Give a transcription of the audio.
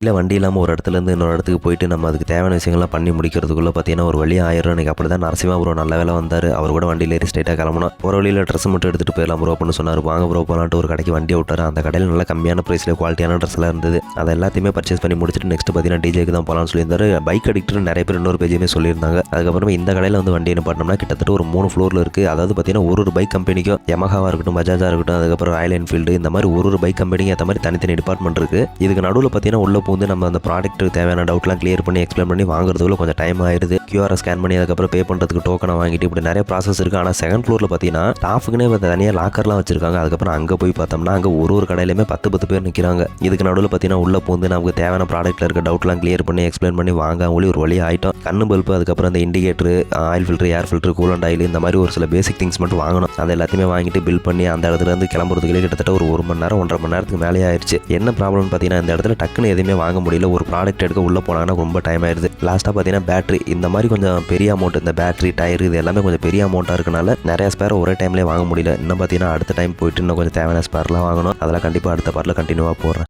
இல்லை வண்டி இல்லாமல் ஒரு இடத்துலேருந்து இன்னொரு இடத்துக்கு போயிட்டு நம்ம அதுக்கு தேவையான விஷயங்கள்லாம் பண்ணி முடிக்கிறதுக்குள்ளே பார்த்தீங்கன்னா ஒரு வழி ஆயிரம். எனக்கு அப்படி தான் நரசிம்மா ப்ரோ நல்ல வேலை வந்தார். அவர் கூட வண்டியில் ஏறி ஸ்ட்ரைட்டாக கிளம்பணும். போகிற வழியில் ட்ரெஸ் மட்டும் எடுத்துகிட்டு போயிடலாம் ப்ரோ அப்படின்னு சொன்னார். வாங்க ப்ரோ போகலான்ட்டு ஒரு கடைக்கு வண்டியை விட்டார். அந்த கடையில் நல்ல கம்மியான ப்ரைஸில் குவாலிட்டியான ட்ரெஸ்லாம் இருந்தது. அதை எல்லாத்தையுமே பர்ச்சேஸ் பண்ணி முடிச்சுட்டு நெக்ஸ்ட் பார்த்தீங்கன்னா டிஜேக்கு தான் போகலான்னு சொல்லியிருந்தாரு. பைக் அடிக்டர் நிறைய பேர் இன்னொரு பேஜுமே சொல்லியிருந்தாங்க. அதுக்கப்புறமா இந்த கடையில் வந்து வண்டி என்ன பண்ணோம்னா கிட்டத்தட்ட ஒரு 3 ஃப்ளோரில் இருக்குது. அதாவது பார்த்தீங்கன்னா ஒரு பைக் கம்பெனிக்கும் யமஹாவாக இருக்கட்டும், பஜாஜாக இருக்கட்டும், அதுக்கப்புறம் ராயல் என்ஃபீல்டு, இந்த மாதிரி ஒரு பைக் கம்பெனிக்கு ஏற்ற மாதிரி தனித்தனி டிபார்ட்மெண்ட் இருக்குது. இதுக்கு நடுவில் பார்த்தீங்கன்னா உள்ள பூந்து நம்ம அந்த ப்ராடக்ட் தேவையான டவுட்லாம் கிளியர் பண்ணி எக்ஸ்பிளைன் பண்ணி வாங்குறதுக்குள்ள கொஞ்சம் டைம் ஆயிடுது. கியூஆர் ஸ்கேன் பண்ணி அதுக்கப்புறம் பே பண்ணுறதுக்கு டோக்கனை வாங்கிட்டு இப்படி நிறைய ப்ராசஸ் இருக்குது. ஆனால் செகண்ட் ஃப்ளோரில் பார்த்தீங்கன்னா ஸ்டாஃபுக்குனே தனியாக லாக்கர்லாம் வச்சிருக்காங்க. அதுக்கப்புறம் அங்கே போய் பார்த்தோம்னா அங்கே ஒரு கடையிலுமே 10 பேர் நிற்கிறாங்க. இதுக்கு நடுவில் பார்த்தீங்கன்னா உள்ள பூந்து நமக்கு தேவையான ப்ராடக்ட்டில் இருக்க டவுட்லாம் கிளியர் பண்ணி எக்ஸ்பிளைன் பண்ணி வாங்க ஒரு வழி ஆகிட்டோம். கண்ணு பல்பு, அதுக்கப்புறம் அந்த indicator, oil filter, air filter, coolant oil, இந்த மாதிரி ஒரு சில பேசிக் திங்ஸ் மட்டும் வாங்கணும். அதை எல்லாத்தையுமே வாங்கிட்டு பில் பண்ணி அந்த இடத்துல இருந்து கிளம்புறதுக்குள்ளே கிட்டத்தட்ட ஒரு மணி நேரம் 1.5 மணி நேரத்துக்கு மேலே ஆயிடுச்சு. என்ன ப்ராப்ளம்னு பார்த்தீங்கன்னா இந்த இடத்துல டக்குன்னு எதுவுமே வாங்க முடியல. ஒரு ப்ராடக்ட் எடுக்க உள்ள போனாங்கன்னா ரொம்ப டைம் ஆயிடுது. லாஸ்ட்டாக பார்த்தீங்கன்னா பேட்டரி, இந்த மாதிரி கொஞ்சம் பெரிய அமௌண்ட், இந்த பேட்டரி, டயர், இது எல்லாமே கொஞ்சம் பெரிய அமௌண்ட்டாக இருக்கனால நிறைய ஸ்பேர் ஒரே டைம்லேயே வாங்க முடியல. இன்னும் பார்த்தீங்கன்னா அடுத்த டைம் போயிட்டு இன்னும் கொஞ்சம் தேவையான ஸ்பேர்லாம் வாங்கணும். அதெல்லாம் கண்டிப்பாக அடுத்த பார்ட்டில் கண்டினியூவாக போடுறேன்.